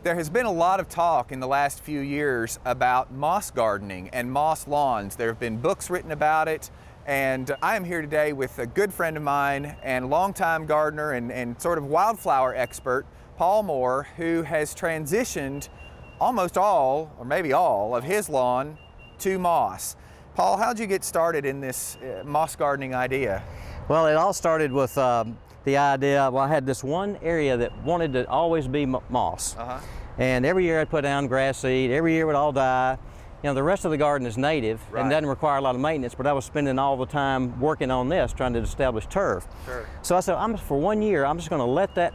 There has been a lot of talk in the last few years about moss gardening and moss lawns. There have been books written about it, and I am here today with a good friend of mine and longtime gardener and sort of wildflower expert, Paul Moore, who has transitioned almost all, or maybe all, of his lawn to moss. Paul, how'd you get started in this moss gardening idea? Well, it all started with the idea, well, I had this one area that wanted to always be moss. And every year I'd put down grass seed, every year it would all die. You know, the rest of the garden is native and doesn't require a lot of maintenance, but I was spending all the time working on this, trying to establish turf. So I said, for 1 year, I'm just gonna let that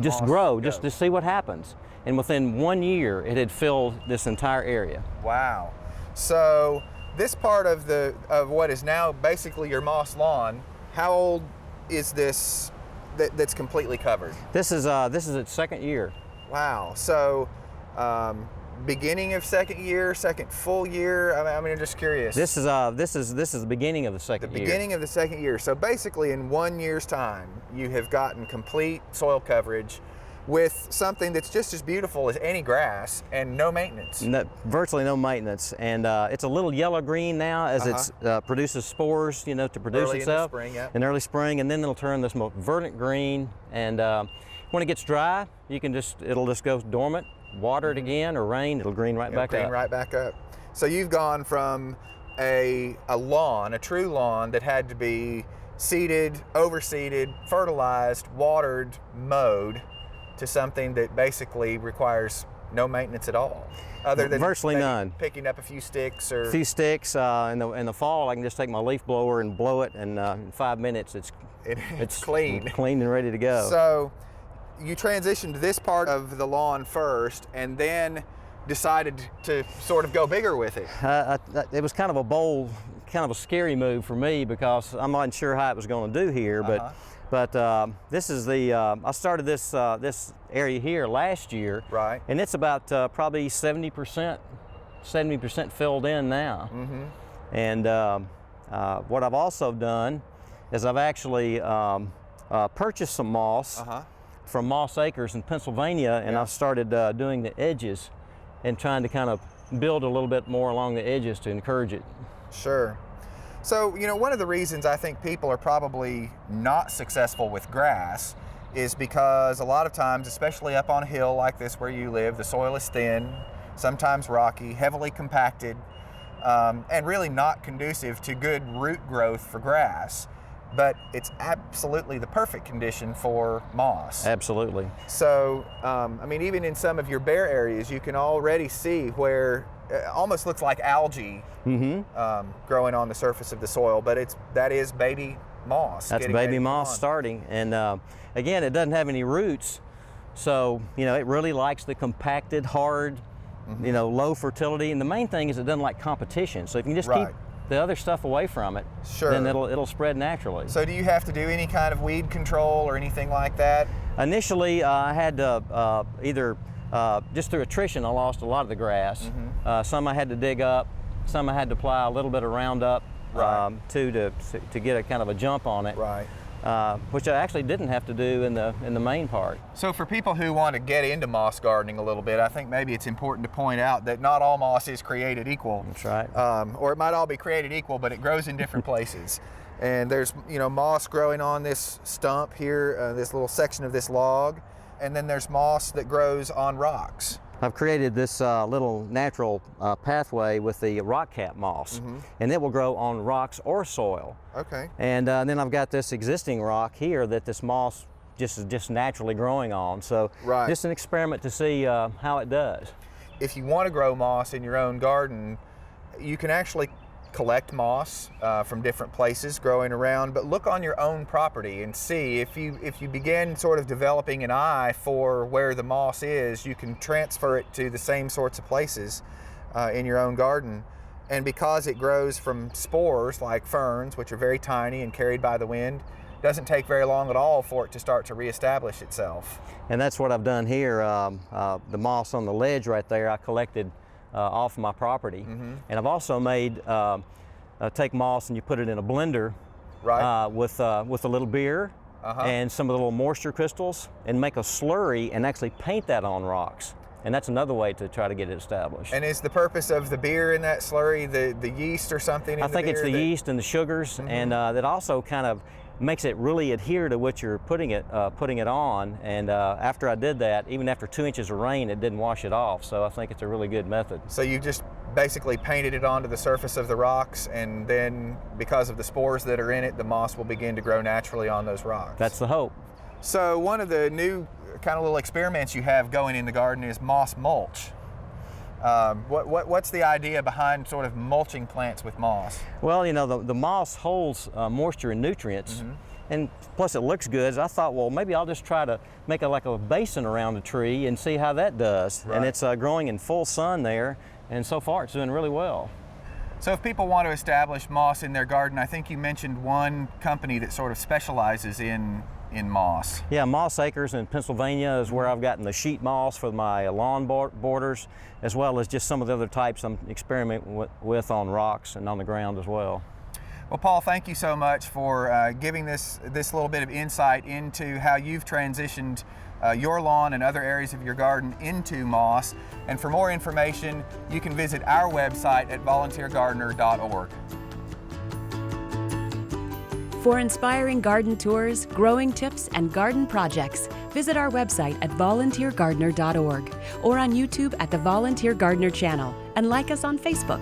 just grow, just to see what happens. And within 1 year, it had filled this entire area. Wow. So this part of what is now basically your moss lawn, how old is this that's completely covered? This is its second year. Wow. So beginning of second year, second full year. I mean, I'm just curious. This is the beginning of the second year. The beginning of the second year. So basically, in 1 year's time, you have gotten complete soil coverage with something that's just as beautiful as any grass and no maintenance. Virtually no maintenance, and it's a little yellow-green now as it produces spores, you know, to produce itself. Early in the spring, in early spring, and then it'll turn this more verdant green. And when it gets dry, it'll just go dormant. Water it again or rain, it'll green right back up. Right back up. So you've gone from a lawn, a true lawn that had to be seeded, overseeded, fertilized, watered, mowed, to something that basically requires no maintenance at all, other than virtually none. Picking up a few sticks or in the fall. I can just take my leaf blower and blow it, and in 5 minutes it's clean and ready to go. So you transitioned this part of the lawn first, and then decided to sort of go bigger with it. It was kind of a bold, kind of a scary move for me because I'm not sure how it was going to do here, But this is I started this area here last year, and it's about probably 70% filled in now. And what I've also done is I've actually purchased some moss from Moss Acres in Pennsylvania, and I've started doing the edges and trying to kind of build a little bit more along the edges to encourage it. Sure. So, you know, one of the reasons I think people are probably not successful with grass is because a lot of times, especially up on a hill like this where you live, the soil is thin, sometimes rocky, heavily compacted, and really not conducive to good root growth for grass. But it's absolutely the perfect condition for moss. Absolutely. So, I mean, even in some of your bare areas, you can already see where it almost looks like algae growing on the surface of the soil, but that is baby moss. That's baby moss starting, and again, it doesn't have any roots, so you know it really likes the compacted, hard, you know, low fertility. And the main thing is it doesn't like competition. So if you can just keep the other stuff away from it, then it'll spread naturally. So do you have to do any kind of weed control or anything like that? Initially, I had to either just through attrition, I lost a lot of the grass. Some I had to dig up, some I had to apply a little bit of Roundup to get a kind of a jump on it. Which I actually didn't have to do in the main part. So for people who want to get into moss gardening a little bit, I think maybe it's important to point out that not all moss is created equal. That's right. Or it might all be created equal, but it grows in different places. And there's, you know, moss growing on this stump here, this little section of this log, and then there's moss that grows on rocks. I've created this little natural pathway with the rock cap moss, and it will grow on rocks or soil. And then I've got this existing rock here that this moss is just naturally growing on. So just an experiment to see how it does. If you want to grow moss in your own garden, you can actually collect moss from different places growing around, but look on your own property and see if you begin sort of developing an eye for where the moss is, you can transfer it to the same sorts of places in your own garden. And because it grows from spores like ferns, which are very tiny and carried by the wind, it doesn't take very long at all for it to start to reestablish itself. And that's what I've done here. The moss on the ledge right there, I collected off my property. And I've also made take moss and you put it in a blender with a little beer and some of the little moisture crystals and make a slurry and actually paint that on rocks. And that's another way to try to get it established. And is the purpose of the beer in that slurry the yeast or something in the beer? I think it's the yeast and the sugars, and that also kind of makes it really adhere to what you're putting it on. And after I did that, even after 2 inches of rain, it didn't wash it off. So I think it's a really good method. So you just basically painted it onto the surface of the rocks, and then because of the spores that are in it, the moss will begin to grow naturally on those rocks. That's the hope. So one of the new kind of little experiments you have going in the garden is moss mulch. What's the idea behind sort of mulching plants with moss? Well, you know, the moss holds moisture and nutrients, and plus it looks good. So I thought, well, maybe I'll just try to make like a basin around the tree and see how that does. Right. And it's growing in full sun there, and so far it's doing really well. So if people want to establish moss in their garden, I think you mentioned one company that sort of specializes in moss. Yeah, Moss Acres in Pennsylvania is where I've gotten the sheet moss for my lawn borders, as well as just some of the other types I'm experimenting with on rocks and on the ground as well. Well, Paul, thank you so much for giving this little bit of insight into how you've transitioned your lawn and other areas of your garden into moss. And for more information, you can visit our website at volunteergardener.org. For inspiring garden tours, growing tips, and garden projects, visit our website at volunteergardener.org or on YouTube at the Volunteer Gardener channel, and like us on Facebook.